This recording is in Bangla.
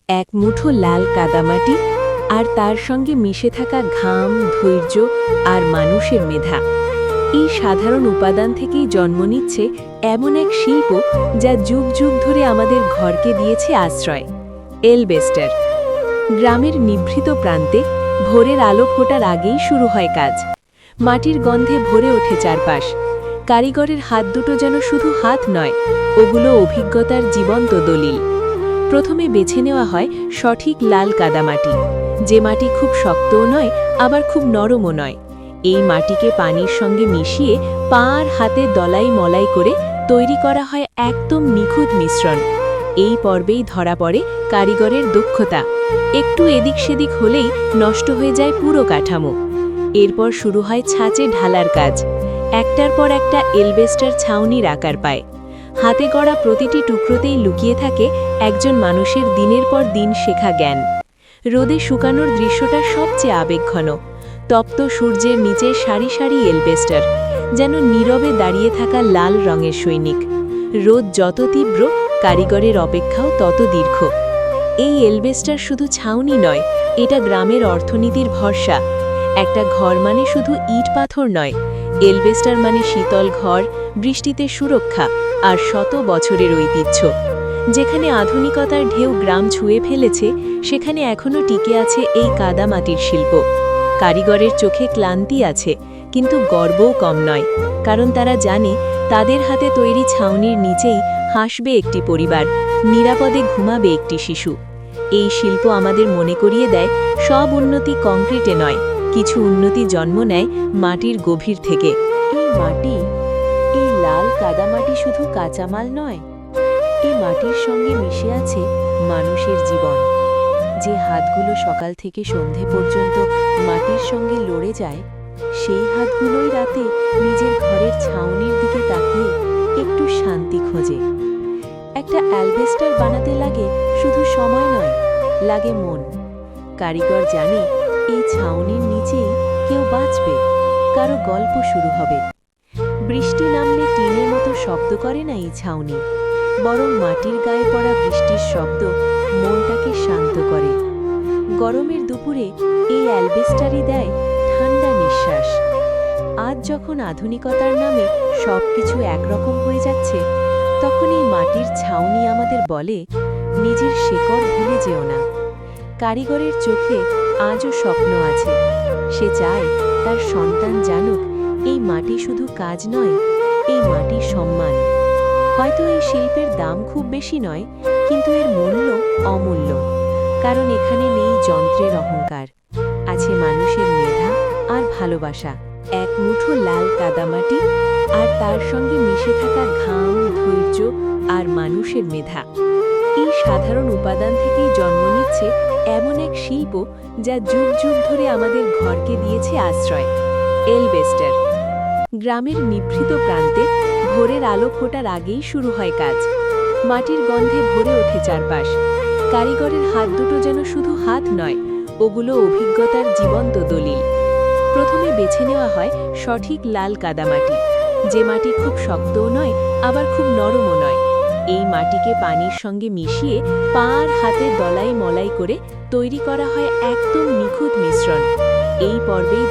এক মুঠো লাল কাদামাটি আর তার সঙ্গে মিশে থাকা ঘাম, ধৈর্য আর মানুষের মেধা। এই সাধারণ উপাদান থেকেই জন্ম নিচ্ছে এমন এক শিল্প যা যুগ যুগ ধরে আমাদের ঘরকে দিয়েছে আশ্রয়। এলবেস্টার। গ্রামের নিভৃত প্রান্তে ভোরের আলো ফোটার আগেই শুরু হয় কাজ। মাটির গন্ধে ভরে ওঠে চারপাশ। কারিগরের হাত দুটো যেন শুধু হাত নয়, ওগুলো অভিজ্ঞতার জীবন্ত দলিল। প্রথমে বেছে নেওয়া হয় সঠিক লাল কাদামাটি, যে মাটি খুব শক্তও নয় আবার খুব নরমও নয়। এই মাটিকে পানির সঙ্গে মিশিয়ে পা আর হাতে দলাই মলাই করে তৈরি করা হয় একদম নিখুঁত মিশ্রণ। এই পর্বেই ধরা পড়ে কারিগরের দক্ষতা। একটু এদিক সেদিক হলেই নষ্ট হয়ে যায় পুরো কাঠামো। এরপর শুরু হয় ছাঁচে ঢালার কাজ। একটার পর একটা এলবেস্টার ছাউনির আকার পায়। হাতে গড়া প্রতিটি টুকরোতেই লুকিয়ে থাকে একজন মানুষের দিনের পর দিন শেখা জ্ঞান। রোদে শুকানোর দৃশ্যটা সবচেয়ে আবেগঘন। তপ্ত সূর্যের নিচে সারি সারি এলবেস্টার, যেন নীরবে দাঁড়িয়ে থাকা লাল রঙের সৈনিক। রোদ যত তীব্র, কারিগরের অপেক্ষাও তত দীর্ঘ। এই এলবেস্টার শুধু ছাউনি নয়, এটা গ্রামের অর্থনীতির ভরসা। একটা ঘর মানে শুধু ইট পাথর নয়, এলবেস্টার মানে শীতল ঘর, বৃষ্টিতে সুরক্ষা আর শত বছরের ঐতিহ্য। যেখানে আধুনিকতার ঢেউ গ্রাম ছুঁয়ে ফেলেছে, সেখানে এখনও টিকে আছে এই কাদামাটির শিল্প। কারিগরের চোখে ক্লান্তি আছে, কিন্তু গর্বও কম নয়, কারণ তারা জানে তাদের হাতে তৈরি ছাউনির নিচেই হাসবে একটি পরিবার, নিরাপদে ঘুমাবে একটি শিশু। এই শিল্প আমাদের মনে করিয়ে দেয়, সব উন্নতি কংক্রিটে নয়, কিছু উন্নতি জন্ম নেয় মাটির গভীর থেকে। এই মাটি, এই লাল কাদামাটি শুধু কাঁচামাল নয়, এই মাটির সঙ্গে মিশে আছে মানুষের জীবন। যে হাতগুলো সকাল থেকে সন্ধে পর্যন্ত মাটির সঙ্গে লড়ে যায়, সেই হাতগুলোই রাতে নিজের ঘরের ছাউনির দিকে তাকিয়ে একটু শান্তি খোঁজে। একটা অ্যালবেস্টার বানাতে লাগে শুধু সময় নয়, লাগে মন। কারিগর জানে এই ছাউনির নিচেই কেউ বাঁচবে, কারো গল্প শুরু হবে। বৃষ্টি নামলে টিনের মতো শব্দ করে না এই ছাউনি, বরং মাটির গায়ে পড়া বৃষ্টির শব্দ মনটাকে শান্ত করে। গরমের দুপুরে এই অ্যালবেস্টারই দেয় ঠান্ডা নিঃশ্বাস। আজ যখন আধুনিকতার নামে সবকিছু একরকম হয়ে যাচ্ছে, তখন এই মাটির ছাউনি আমাদের বলে, নিজের শেকড় ভুলে যেও না। কারিগরের চোখে আজও স্বপ্ন আছে। সে চায় তার সন্তান জানুক, এই মাটি শুধু কাজ নয়, এই মাটি সম্মান। হয়তো এই শিল্পের দাম খুব বেশি নয়, কিন্তু এর মূল্য অমূল্য। কারণ এখানে নেই যন্ত্রের অহংকার, আছে মানুষের মেধা আর ভালোবাসা। এক মুঠো লাল কাদামাটি আর তার সঙ্গে মিশে থাকা ঘাম, ধৈর্য আর মানুষের মেধা। এই সাধারণ উপাদান থেকেই জন্ম নিচ্ছে এমন এক শিল্প যা যুগ যুগ ধরে আমাদের ঘরকে দিয়েছে আশ্রয়। এলবেস্টার। গ্রামের নিভৃত প্রান্তে ভোরের আলো ফোটার আগেই শুরু হয় কাজ। মাটির গন্ধে ভরে ওঠে চারপাশ। কারিগরের হাত দুটো যেন শুধু হাত নয়, ওগুলো অভিজ্ঞতার জীবন্ত দলিল। প্রথমে বেছে নেওয়া হয় সঠিক লাল কাদামাটি, যে মাটি খুব শক্তও নয় আবার খুব নরমও নয়। এই মাটিকে পানির সঙ্গে মিশিয়ে পা আর হাতে দলাই মলাই করে তৈরি করা হয় একদম নিখুঁত মিশ্রণ। এই পর্বেই